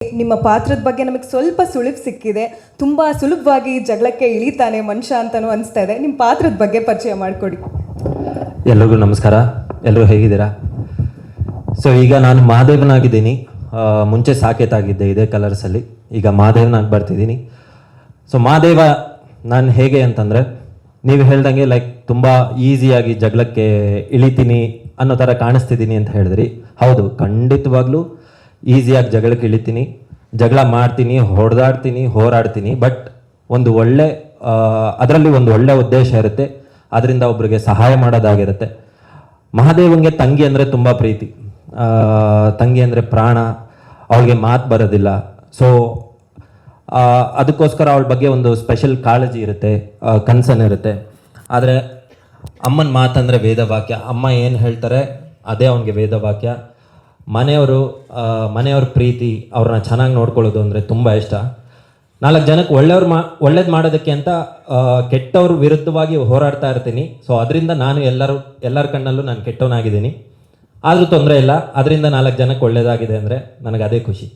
ನಿಮ್ಮ ಪಾತ್ರದ ಬಗ್ಗೆ ನಮಗೆ ಸ್ವಲ್ಪ ಸುಳಿವು ಸಿಕ್ಕಿದೆ. ತುಂಬ ಸುಲಭವಾಗಿ ಜಗಳಕ್ಕೆ ಇಳಿತಾನೆ ಮನುಷ್ಯ ಅಂತಲೂ ಅನಿಸ್ತಾ ಇದೆ. ನಿಮ್ಮ ಪಾತ್ರದ ಬಗ್ಗೆ ಪರಿಚಯ ಮಾಡಿಕೊಡಿ. ಎಲ್ರಿಗೂ ನಮಸ್ಕಾರ. ಎಲ್ಲರೂ ಹೇಗಿದ್ದೀರಾ? ಸೊ ಈಗ ನಾನು ಮಹಾದೇವನಾಗಿದ್ದೀನಿ. ಮುಂಚೆ ಸಾಕೇತ್ ಆಗಿದ್ದೆ ಇದೇ ಕಲರ್ಸಲ್ಲಿ. ಈಗ ಮಹಾದೇವನಾಗಿ ಬರ್ತಿದ್ದೀನಿ. ಸೊ ಮಹಾದೇವ ನಾನು ಹೇಗೆ ಅಂತಂದರೆ, ನೀವು ಹೇಳ್ದಂಗೆ ಲೈಕ್ ತುಂಬ ಈಸಿಯಾಗಿ ಜಗಳಕ್ಕೆ ಇಳಿತೀನಿ ಅನ್ನೋ ಥರ ಕಾಣಿಸ್ತಿದ್ದೀನಿ ಅಂತ ಹೇಳಿದ್ರಿ. ಹೌದು, ಖಂಡಿತವಾಗ್ಲೂ ಈಸಿಯಾಗಿ ಜಗಳಕ್ಕೆ ಇಳಿತೀನಿ, ಜಗಳ ಮಾಡ್ತೀನಿ, ಹೊಡೆದಾಡ್ತೀನಿ, ಹೋರಾಡ್ತೀನಿ. ಬಟ್ ಒಂದು ಅದರಲ್ಲಿ ಒಂದು ಒಳ್ಳೆ ಉದ್ದೇಶ ಇರುತ್ತೆ. ಅದರಿಂದ ಒಬ್ರಿಗೆ ಸಹಾಯ ಮಾಡೋದಾಗಿರುತ್ತೆ. ಮಹಾದೇವಂಗೆ ತಂಗಿ ಅಂದರೆ ತುಂಬ ಪ್ರೀತಿ. ತಂಗಿ ಅಂದರೆ ಪ್ರಾಣ. ಅವಳಿಗೆ ಮಾತು ಬರೋದಿಲ್ಲ. ಸೊ ಅದಕ್ಕೋಸ್ಕರ ಅವಳ ಬಗ್ಗೆ ಒಂದು ಸ್ಪೆಷಲ್ ಕಾಳಜಿ ಇರುತ್ತೆ, ಕನ್ಸರ್ನ್ ಇರುತ್ತೆ. ಆದರೆ ಅಮ್ಮನ ಮಾತಂದರೆ ವೇದವಾಕ್ಯ. ಅಮ್ಮ ಏನು ಹೇಳ್ತಾರೆ ಅದೇ ಅವನಿಗೆ ವೇದವಾಕ್ಯ. ಮನೆಯವ್ರ ಪ್ರೀತಿ, ಅವ್ರನ್ನ ಚೆನ್ನಾಗಿ ನೋಡ್ಕೊಳ್ಳೋದು ಅಂದರೆ ತುಂಬ ಇಷ್ಟ. 4 ಜನಕ್ಕೆ ಒಳ್ಳೇದು ಮಾಡೋದಕ್ಕೆ ಅಂತ ಕೆಟ್ಟವ್ರ ವಿರುದ್ಧವಾಗಿ ಹೋರಾಡ್ತಾ ಇರ್ತೀನಿ. ಸೊ ಅದರಿಂದ ನಾನು ಎಲ್ಲರ ಕಣ್ಣಲ್ಲೂ ನಾನು ಕೆಟ್ಟವನಾಗಿದ್ದೀನಿ. ಆದರೂ ತೊಂದರೆ ಇಲ್ಲ. ಅದರಿಂದ 4 ಜನಕ್ಕೆ ಒಳ್ಳೇದಾಗಿದೆ ಅಂದರೆ ನನಗೆ ಅದೇ ಖುಷಿ.